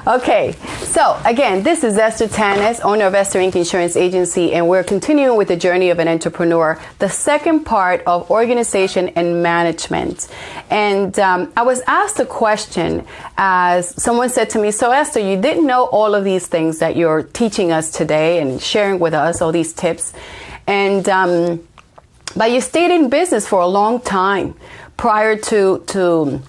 Okay, so again, this is Esther Tanez, owner of Esther Inc. Insurance Agency, and we're continuing with the journey of an entrepreneur, the second part of organization and management. And I was asked a question as someone said to me, so Esther, you didn't know all of these things that you're teaching us today and sharing with us, all these tips. And but you stayed in business for a long time prior to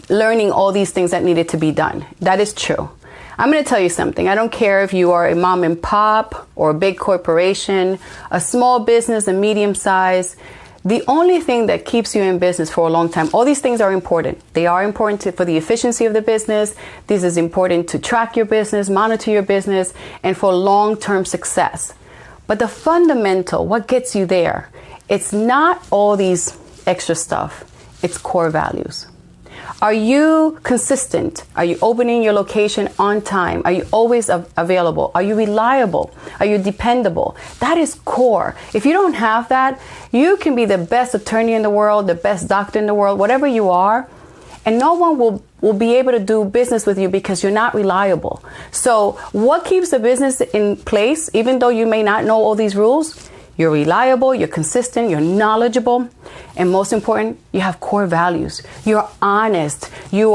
learning all these things that needed to be done. That is true. I'm going to tell you something. I don't care if you are a mom and pop or a big corporation, a small business, a medium size. The only thing that keeps you in business for a long time, all these things are important. They are important for the efficiency of the business. This is important to track your business, monitor your business, and for long-term success. But the fundamental, what gets you there, it's not all these extra stuff. It's core values. Are you consistent? Are you opening your location on time? Are you always available? Are you reliable? Are you dependable? That is core. If you don't have that, you can be the best attorney in the world, the best doctor in the world, whatever you are, and no one will be able to do business with you because you're not reliable. So what keeps the business in place, even though you may not know all these rules? You're reliable, you're consistent, you're knowledgeable, and most important, you have core values. You're honest, you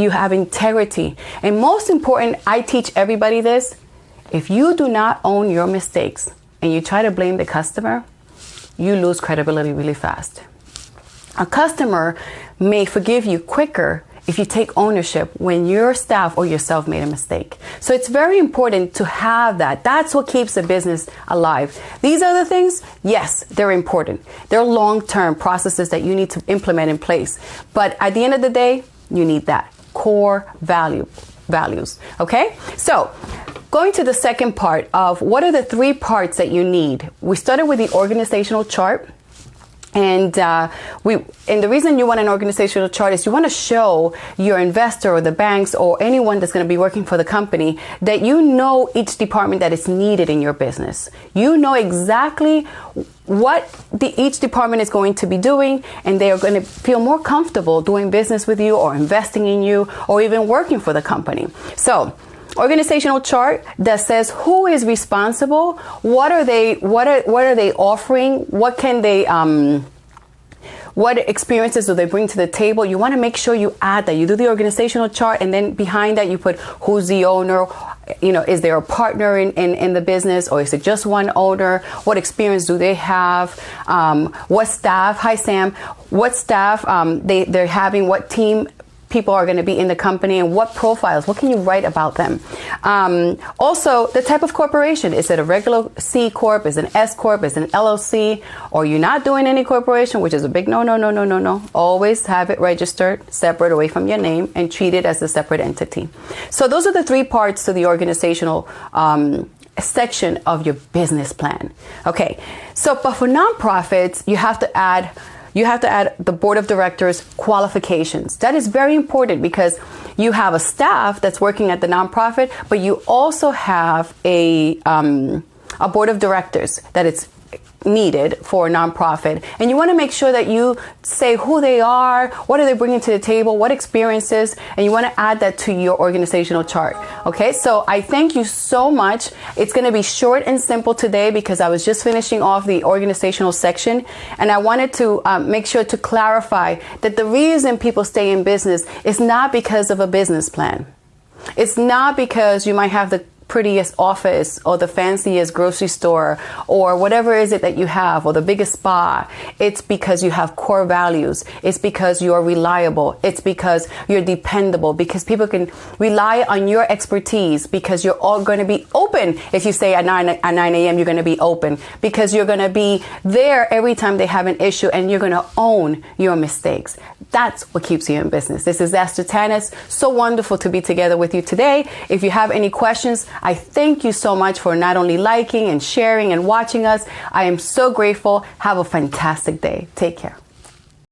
have integrity. And most important, I teach everybody this, if you do not own your mistakes and you try to blame the customer, you lose credibility really fast. A customer may forgive you quicker if you take ownership when your staff or yourself made a mistake. So it's very important to have that. That's what keeps the business alive. These other things, yes, they're important. They're long-term processes that you need to implement in place. But at the end of the day, you need that core values. Okay? So going to the second part of what are the three parts that you need. We started with the organizational chart. And the reason you want an organizational chart is you want to show your investor or the banks or anyone that's going to be working for the company that you know each department that is needed in your business. You know exactly what each department is going to be doing, and they are going to feel more comfortable doing business with you or investing in you or even working for the company. So organizational chart that says who is responsible, what are they offering, what can they what experiences do they bring to the table. You want to make sure you add that. You do the organizational chart, and then behind that you put who's the owner, is there a partner in the business, or is it just one owner? What experience do they have? What staff, hi Sam, what staff they're having, what team people are going to be in the company, and what profiles, what can you write about them? Also, the type of corporation. Is it a regular C Corp? Is it an S Corp? Is it an LLC? Or you're not doing any corporation, which is a big no. Always have it registered separate away from your name and treat it as a separate entity. So those are the three parts to the organizational section of your business plan. Okay, so but for nonprofits, you have to add the board of directors qualifications. That is very important because you have a staff that's working at the nonprofit, but you also have a board of directors that it's needed for a nonprofit. And you want to make sure that you say who they are, what are they bringing to the table, what experiences, and you want to add that to your organizational chart. Okay, so I thank you so much. It's going to be short and simple today because I was just finishing off the organizational section, and I wanted to make sure to clarify that the reason people stay in business is not because of a business plan. It's not because you might have the prettiest office or the fanciest grocery store or whatever is it that you have, or the biggest spa. It's because you have core values. It's because you're reliable. It's because you're dependable, because people can rely on your expertise, because you're all going to be open. If you say at 9 a.m. you're going to be open, because you're going to be there every time they have an issue, and you're going to own your mistakes. That's what keeps you in business. This is Esther Tanez. So wonderful to be together with you today. If you have any questions, I thank you so much for not only liking and sharing and watching us. I am so grateful. Have a fantastic day. Take care.